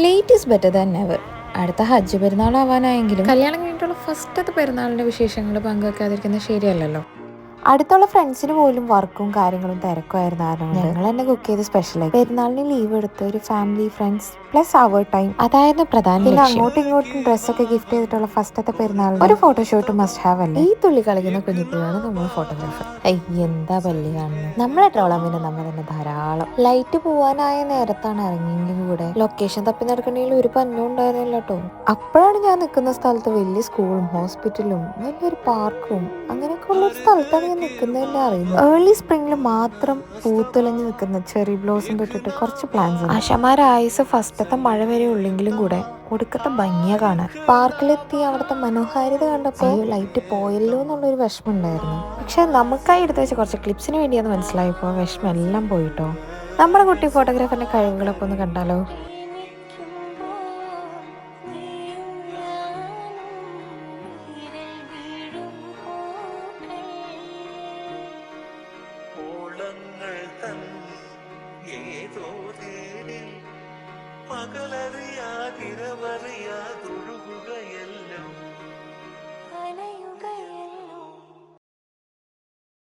Late is better than never. അടുത്ത ഹജ്ജ് പെരുന്നാളാവാനായെങ്കിലും കല്യാണം കഴിഞ്ഞിട്ടുള്ള ഫസ്റ്റത്തെ പെരുന്നാളിൻ്റെ വിശേഷങ്ങൾ പങ്കുവെക്കാതിരിക്കുന്നത് ശരിയല്ലല്ലോ. അടുത്തുള്ള ഫ്രണ്ട്സിന് പോലും വർക്കും കാര്യങ്ങളും തിരക്കുമായിരുന്നു. കാരണം ഞങ്ങൾ തന്നെ കുക്ക് ചെയ്ത് സ്പെഷ്യലായി പെരുന്നാളിന് ലീവ് എടുത്ത് ഒരു ഫാമിലി ഫ്രണ്ട്സ് പ്ലസ് അവർ ടൈം അതായിരുന്നു പ്രധാന. പിന്നെ അങ്ങോട്ടും ഇങ്ങോട്ടും ഡ്രസ്സൊക്കെ ഗിഫ്റ്റ് ചെയ്തിട്ടുള്ള ഫസ്റ്റത്തെ പെരുന്നാളിന് ഒരു ഫോട്ടോഷൂട്ട് മസ്റ്റ് ഹാവ് അല്ലേ. ഈ തുള്ളി കളിക്കുന്ന കുഞ്ഞിപ്പോഴാണ് നമ്മൾ ഫോട്ടോഗ്രാഫർ. എന്താ പല്ലി കാണുന്നത്. നമ്മളെ ട്രോളാൻ പിന്നെ നമ്മൾ തന്നെ ധാരാളം. ലൈറ്റ് പോവാനായ നേരത്താണ് ഇറങ്ങിയെങ്കിലും കൂടെ ലൊക്കേഷൻ തപ്പി നടക്കണമെങ്കിൽ ഒരു പന്നും ഉണ്ടായിരുന്നില്ല കേട്ടോ. അപ്പോഴാണ് ഞാൻ നിൽക്കുന്ന സ്ഥലത്ത് വലിയ സ്കൂളും ഹോസ്പിറ്റലും വലിയൊരു പാർക്കും അങ്ങനെയൊക്കെ ഉള്ള ഒരു സ്ഥലത്താണ് ഞാൻ നിൽക്കുന്നതന്നെ അറിയുന്നത്. ഏർലി സ്പ്രിംഗിൽ മാത്രം പൂത്തുലഞ്ഞു നിൽക്കുന്ന ചെറി ബ്ലോസം തൊട്ടിട്ട് കുറച്ച് പ്ലാന്റ്സ്. ആശമാരായുസ് ഫസ്റ്റത്തെ മഴ വരെ ഉള്ളെങ്കിലും കൂടെ ഒടുക്കത്തെ ഭംഗിയ കാണാൻ. പാർക്കിലെത്തി അവിടുത്തെ മനോഹാരിത കണ്ടപ്പോൾ ലൈറ്റ് പോയല്ലോ എന്നുള്ളൊരു വിഷമം ഉണ്ടായിരുന്നു. പക്ഷെ നമുക്കായി എടുത്ത് വെച്ച് കുറച്ച് ക്ലിപ്സിന് വേണ്ടിയാന്ന് മനസ്സിലായപ്പോൾ വിഷമം എല്ലാം പോയിട്ടോ. നമ്മുടെ കുട്ടി ഫോട്ടോഗ്രാഫറിന്റെ കഴിവുകളൊക്കെ ഒന്ന് കണ്ടാലോ. പകലറിയാതിരവറിയാതൊഴുകുകയെല്ലാം